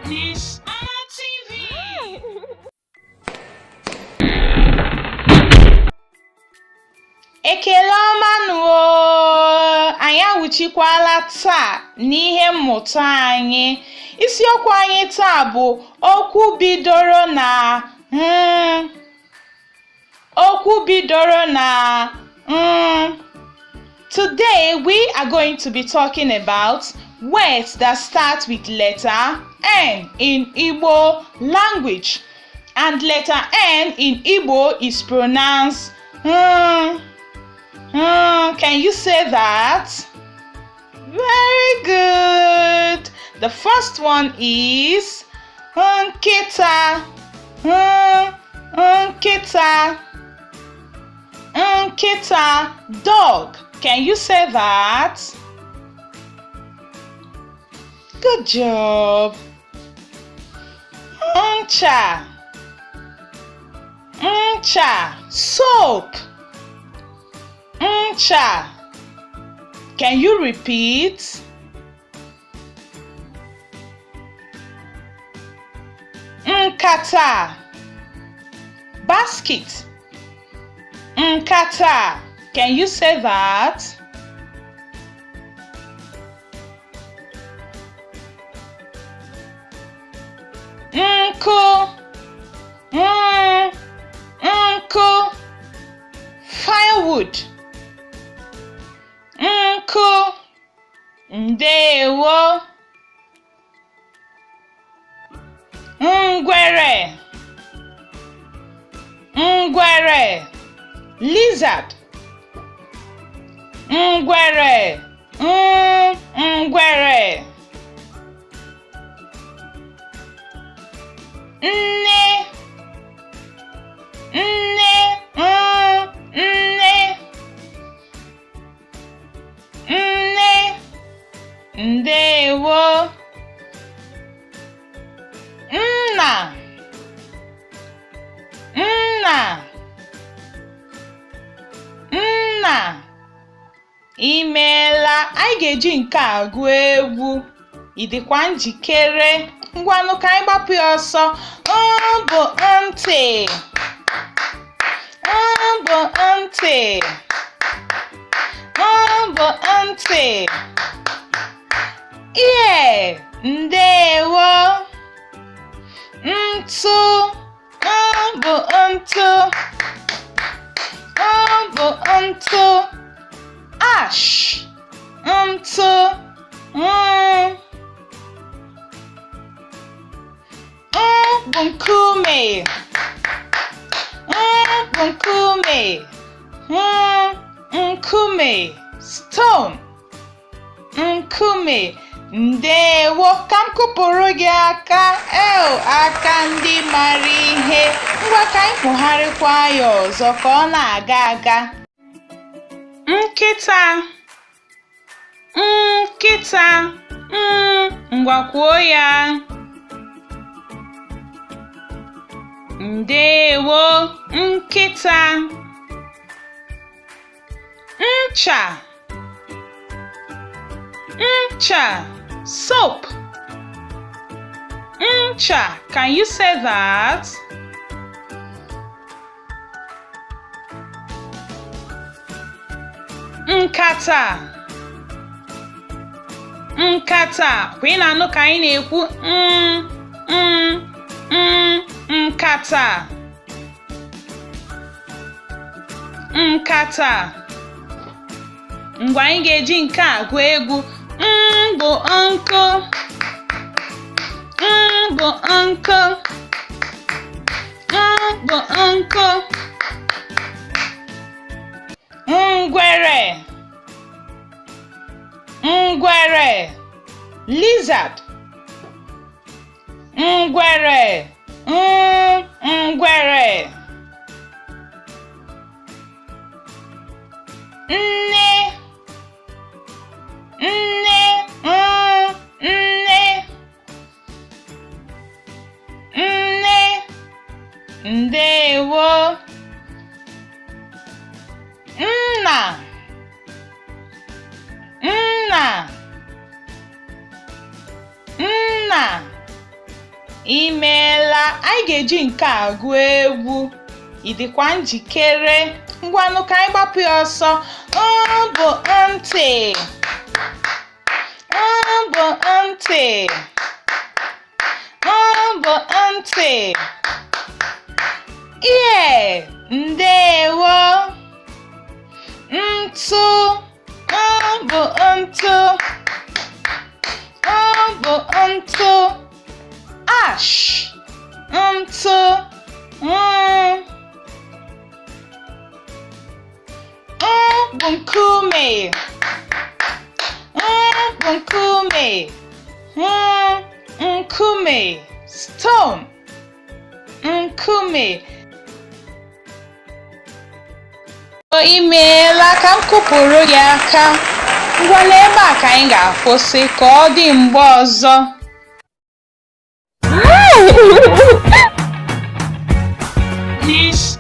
Miss RTV. Ekele ọma nụ anyị awụchikwala taa n'ihe mmụta anyị. Isiokwu anyị taa bụ okwu bidoro na Today we are going to be talking about words that start with letter N in Igbo language, and letter N in Igbo is pronounced Can you say that? Very good. The first one is nkịta. Nkịta. Nkịta, dog. Can you say that? Good job. Ncha. Ncha, soap. Ncha. Can you repeat? Nkata, basket. Nkata. Can you say that? Nkụ. Nkụ, firewood. Nkụ. Ndewo. Ngwere. Ngwere, lizard. Ngwere. Ngwere. Nne. Nne. Nne. Nne. Ndewo. Nna. Nna. Nna. Imeela. Anyị ga-eji nke a gụọ egwu. Ị dịkwa njikere? Ngwanụ ka anyị gbapụ ya ọsọ. Ọ bụ ntị. Ọ bụ ntị. Ọ bụ ntị. Ear. Ndewo. Ntụ. Ọ bụ ntụ. Ọ bụ ntụ. Ash. Ntụ. Ọ bụ nkume. Ọ bụ nkume. Nkume, stone. Nkume. Ndewo. Ka m kụpụrụ gị aka. Aka ndị mara ihe. Ngwa ka anyị kpụgharịkwa ya ọzọ ka ọ na-aga aga. Nkịta. Nkịta. Ngwa kwuo ya. Ndewo. Nkịta. Ncha. Ncha, soap. Ncha. Can you say that? Nkata. Nkata. Kwa ị na-anụ ka anyị na-ekwu nkata. Nkata. Ngwa anyị ga-eji nke a gụọ egwu. Bụ nkụ. Bụ nkụ. Bụ nkụ. Ngwere. Ngwere, lizard. Ngwere. Ngwere. Nne. Nne. Nne. Nne. Ndewo. Nna. Nna. imeela. Anyị ga-eji nke a gụọ egwu. Ị dịkwa njikere? Ngwanụ ka anyị gbapụ ya ọsọ. Ọ bụ ntị. Ọ bụ ntị. Ọ bụ ntị. Ear. Ndewo. Ntụ. Ọ bụ ntụ. Ọ bụ ntụ. Ash. Ntụ. Ọ bụ nkume. Ọ bụ nkume. Nkume. Stone. Nkume. I meela, ka m kụpụrụ gị aka. Ngwa n'ebe a ka anyị ga-akwụsị ka ọ dị mgbe ọzọ. Miss